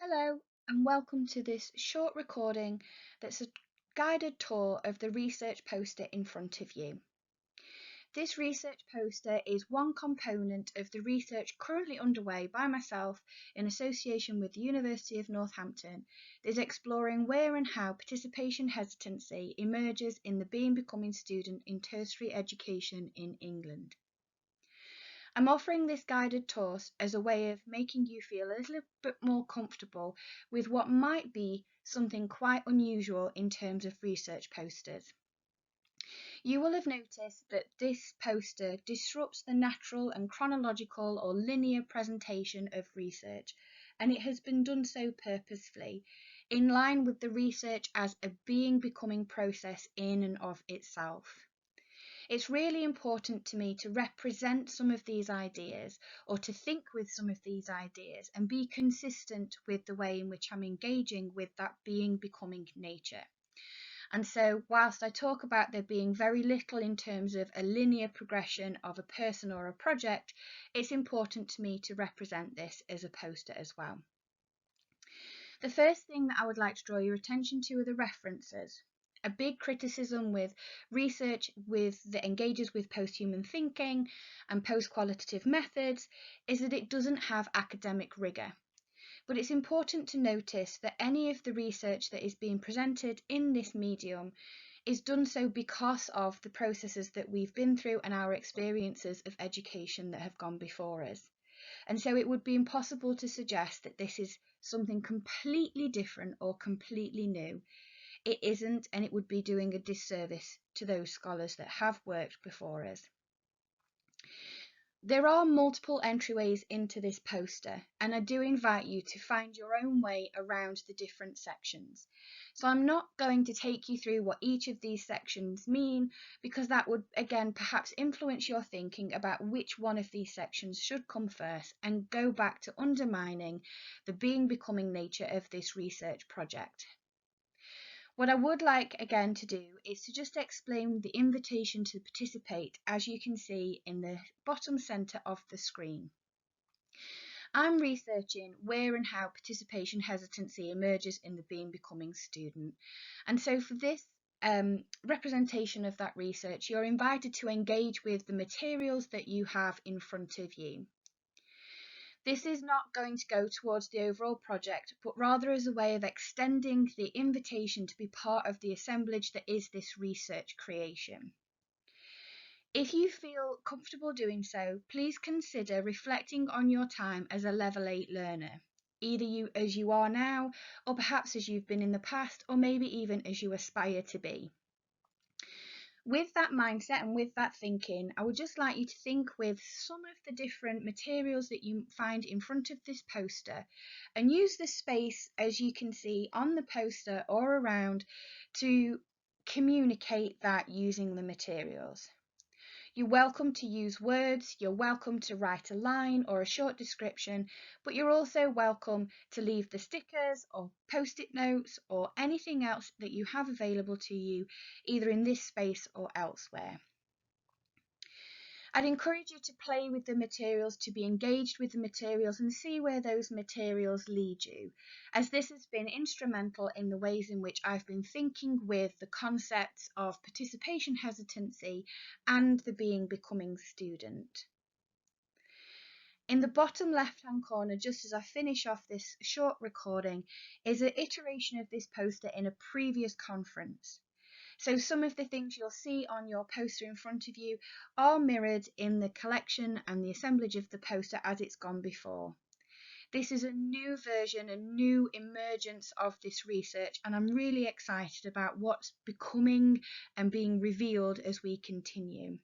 Hello, and welcome to this short recording that's a guided tour of the research poster in front of you. This research poster is one component of the research currently underway by myself in association with the University of Northampton that is exploring where and how participation hesitancy emerges in the becoming student in tertiary education in England. I'm offering this guided tour as a way of making you feel a little bit more comfortable with what might be something quite unusual in terms of research posters. You will have noticed that this poster disrupts the natural and chronological or linear presentation of research, and it has been done so purposefully, in line with the research as a becoming process in and of itself. It's really important to me to represent some of these ideas or to think with some of these ideas and be consistent with the way in which I'm engaging with that becoming nature. And so, whilst I talk about there being very little in terms of a linear progression of a person or a project, it's important to me to represent this as a poster as well. The first thing that I would like to draw your attention to are the references. A big criticism with research that engages with post-human thinking and post-qualitative methods is that it doesn't have academic rigour. But it's important to notice that any of the research that is being presented in this medium is done so because of the processes that we've been through and our experiences of education that have gone before us. And so it would be impossible to suggest that this is something completely different or completely new. It isn't, and it would be doing a disservice to those scholars that have worked before us. There are multiple entryways into this poster, and I do invite you to find your own way around the different sections. So I'm not going to take you through what each of these sections mean, because that would again perhaps influence your thinking about which one of these sections should come first and go back to undermining the becoming nature of this research project. What I would like again to do is to just explain the invitation to participate, as you can see in the bottom centre of the screen. I'm researching where and how participation hesitancy emerges in the becoming student. And so for this representation of that research, you're invited to engage with the materials that you have in front of you. This is not going to go towards the overall project, but rather as a way of extending the invitation to be part of the assemblage that is this research creation. If you feel comfortable doing so, please consider reflecting on your time as a level 8 learner, either as you are now, or perhaps as you've been in the past, or maybe even as you aspire to be. With that mindset and with that thinking, I would just like you to think with some of the different materials that you find in front of this poster and use the space, as you can see on the poster or around, to communicate that using the materials. You're welcome to use words, you're welcome to write a line or a short description, but you're also welcome to leave the stickers or post-it notes or anything else that you have available to you, either in this space or elsewhere. I'd encourage you to play with the materials, to be engaged with the materials and see where those materials lead you, as this has been instrumental in the ways in which I've been thinking with the concepts of participation hesitancy and the becoming student. In the bottom left-hand corner, just as I finish off this short recording, is an iteration of this poster in a previous conference. So some of the things you'll see on your poster in front of you are mirrored in the collection and the assemblage of the poster as it's gone before. This is a new version, a new emergence of this research, and I'm really excited about what's becoming and being revealed as we continue.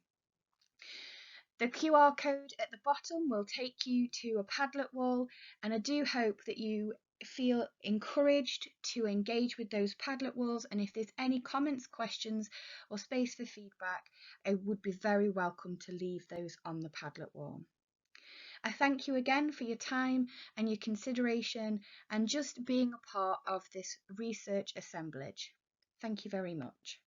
The QR code at the bottom will take you to a Padlet wall, and I do hope that you feel encouraged to engage with those Padlet walls, and if there's any comments, questions or space for feedback, I would be very welcome to leave those on the Padlet wall. I thank you again for your time and your consideration and just being a part of this research assemblage. Thank you very much.